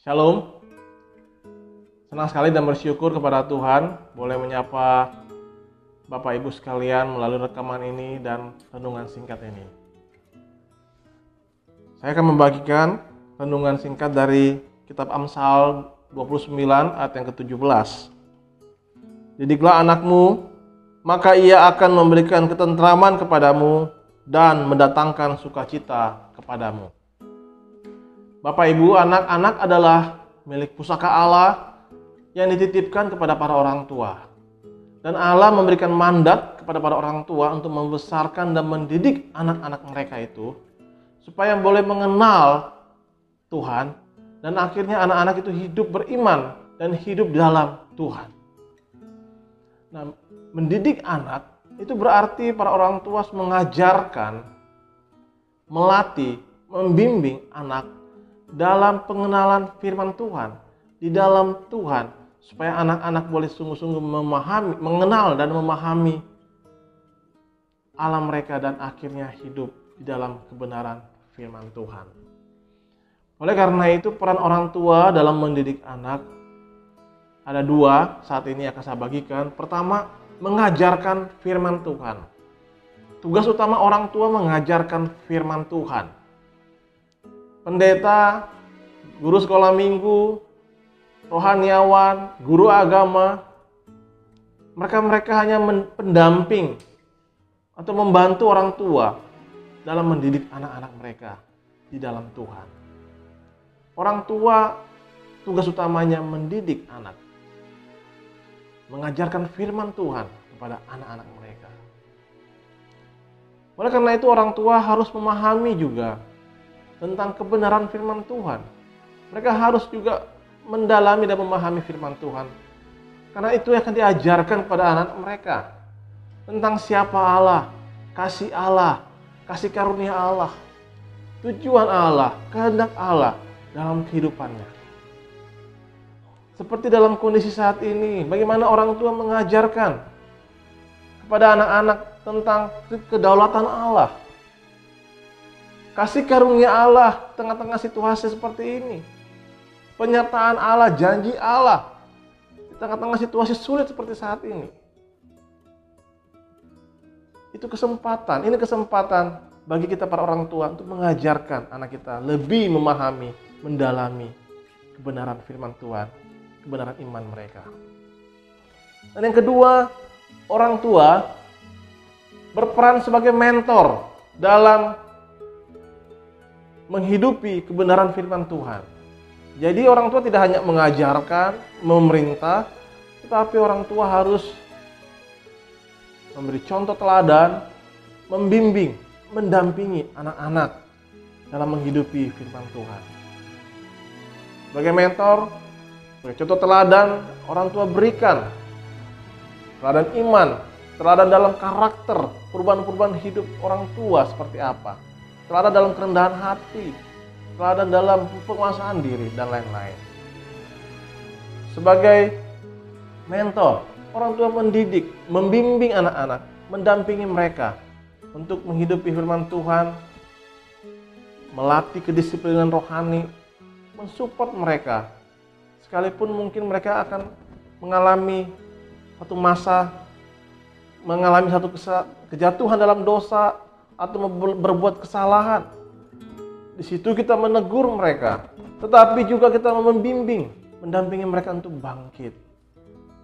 Shalom, senang sekali dan bersyukur kepada Tuhan boleh menyapa Bapak Ibu sekalian melalui rekaman ini dan renungan singkat ini. Saya akan membagikan renungan singkat dari kitab Amsal 29 ayat yang ke-17. Didiklah anakmu, maka ia akan memberikan ketentraman kepadamu dan mendatangkan sukacita kepadamu. Bapak Ibu, anak-anak adalah milik pusaka Allah yang dititipkan kepada para orang tua. Dan Allah memberikan mandat kepada para orang tua untuk membesarkan dan mendidik anak-anak mereka itu supaya boleh mengenal Tuhan dan akhirnya anak-anak itu hidup beriman dan hidup di dalam Tuhan. Nah, mendidik anak itu berarti para orang tua mengajarkan, melatih, membimbing anak dalam pengenalan firman Tuhan, di dalam Tuhan, supaya anak-anak boleh sungguh-sungguh memahami, mengenal dan memahami Allah mereka dan akhirnya hidup di dalam kebenaran firman Tuhan. Oleh karena itu peran orang tua dalam mendidik anak ada dua saat ini akan saya bagikan. Pertama, mengajarkan firman Tuhan. Tugas utama orang tua mengajarkan firman Tuhan. Pendeta, guru sekolah minggu, rohaniawan, guru agama, mereka hanya pendamping atau membantu orang tua dalam mendidik anak-anak mereka di dalam Tuhan. Orang tua tugas utamanya mendidik anak, mengajarkan firman Tuhan kepada anak-anak mereka. Oleh karena itu orang tua harus memahami juga tentang kebenaran firman Tuhan. Mereka harus juga mendalami dan memahami firman Tuhan. Karena itu akan diajarkan kepada anak mereka tentang siapa Allah, kasih karunia Allah, tujuan Allah, kehendak Allah dalam kehidupannya. Seperti dalam kondisi saat ini, bagaimana orang tua mengajarkan kepada anak-anak tentang kedaulatan Allah, kasih karunia Allah tengah-tengah situasi seperti ini. Penyertaan Allah, janji Allah di tengah-tengah situasi sulit seperti saat ini. Ini kesempatan bagi kita para orang tua untuk mengajarkan anak kita lebih memahami, mendalami kebenaran firman Tuhan, kebenaran iman mereka. Dan yang kedua, orang tua berperan sebagai mentor dalam menghidupi kebenaran firman Tuhan. Jadi orang tua tidak hanya mengajarkan, memerintah, tetapi orang tua harus memberi contoh teladan, membimbing, mendampingi anak-anak dalam menghidupi firman Tuhan. Sebagai mentor, sebagai contoh teladan, orang tua berikan teladan iman, teladan dalam karakter, perubahan-perubahan hidup orang tua seperti apa. Teladan dalam kerendahan hati, teladan dalam penguasaan diri, dan lain-lain. Sebagai mentor, orang tua mendidik, membimbing anak-anak, mendampingi mereka untuk menghidupi firman Tuhan, melatih kedisiplinan rohani, mensupport mereka. Sekalipun mungkin mereka akan mengalami satu masa, mengalami satu kejatuhan dalam dosa, atau berbuat kesalahan. Di situ kita menegur mereka, tetapi juga kita membimbing, mendampingi mereka untuk bangkit,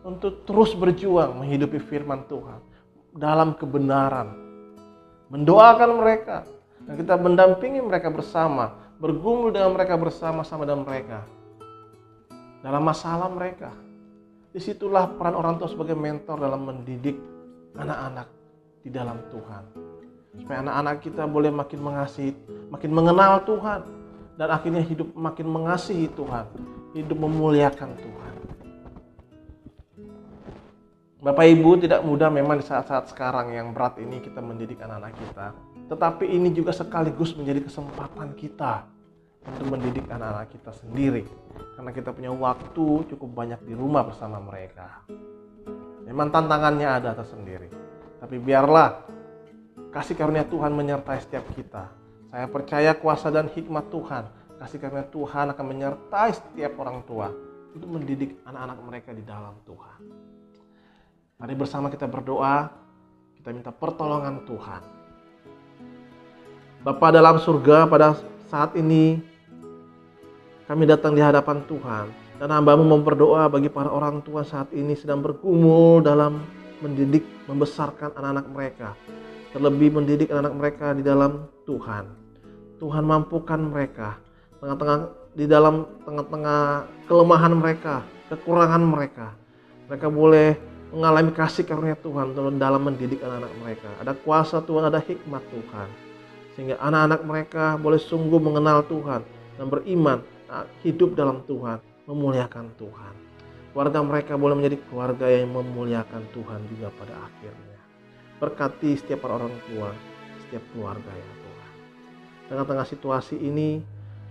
untuk terus berjuang menghidupi firman Tuhan dalam kebenaran, mendoakan mereka, dan kita mendampingi mereka bersama, bergumul dengan mereka bersama-sama dengan mereka dalam masalah mereka. Disitulah peran orang tua sebagai mentor dalam mendidik anak-anak di dalam Tuhan. Supaya anak-anak kita boleh makin mengasihi, makin mengenal Tuhan, dan akhirnya hidup makin mengasihi Tuhan, hidup memuliakan Tuhan. Bapak Ibu, tidak mudah memang di saat-saat sekarang yang berat ini kita mendidik anak-anak kita. Tetapi ini juga sekaligus menjadi kesempatan kita untuk mendidik anak-anak kita sendiri. Karena kita punya waktu cukup banyak di rumah bersama mereka. Memang tantangannya ada tersendiri. Tapi biarlah kasih karunia Tuhan menyertai setiap kita. Saya percaya kuasa dan hikmat Tuhan kasih karunia Tuhan akan menyertai setiap orang tua untuk mendidik anak-anak mereka di dalam Tuhan. Mari bersama kita berdoa, kita minta pertolongan Tuhan. Bapa dalam surga, pada saat ini kami datang di hadapan Tuhan, dan hamba-Mu berdoa bagi para orang tua saat ini sedang bergumul dalam mendidik, membesarkan anak-anak mereka. Terlebih mendidik anak-anak mereka di dalam Tuhan. Tuhan mampukan mereka di dalam tengah-tengah kelemahan mereka, kekurangan mereka. Mereka boleh mengalami kasih karunia Tuhan dalam mendidik anak-anak mereka. Ada kuasa Tuhan, ada hikmat Tuhan. Sehingga anak-anak mereka boleh sungguh mengenal Tuhan dan beriman, hidup dalam Tuhan, memuliakan Tuhan. Keluarga mereka boleh menjadi keluarga yang memuliakan Tuhan juga pada akhirnya. Berkati setiap orang tua, setiap keluarga ya Tuhan. Tengah-tengah situasi ini,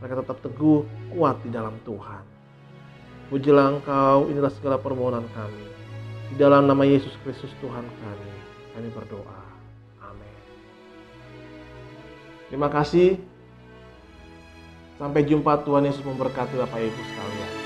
mereka tetap teguh, kuat di dalam Tuhan. Pujilah Engkau, inilah segala permohonan kami. Di dalam nama Yesus Kristus Tuhan kami berdoa. Amin. Terima kasih. Sampai jumpa, Tuhan Yesus memberkati Bapak Ibu sekalian.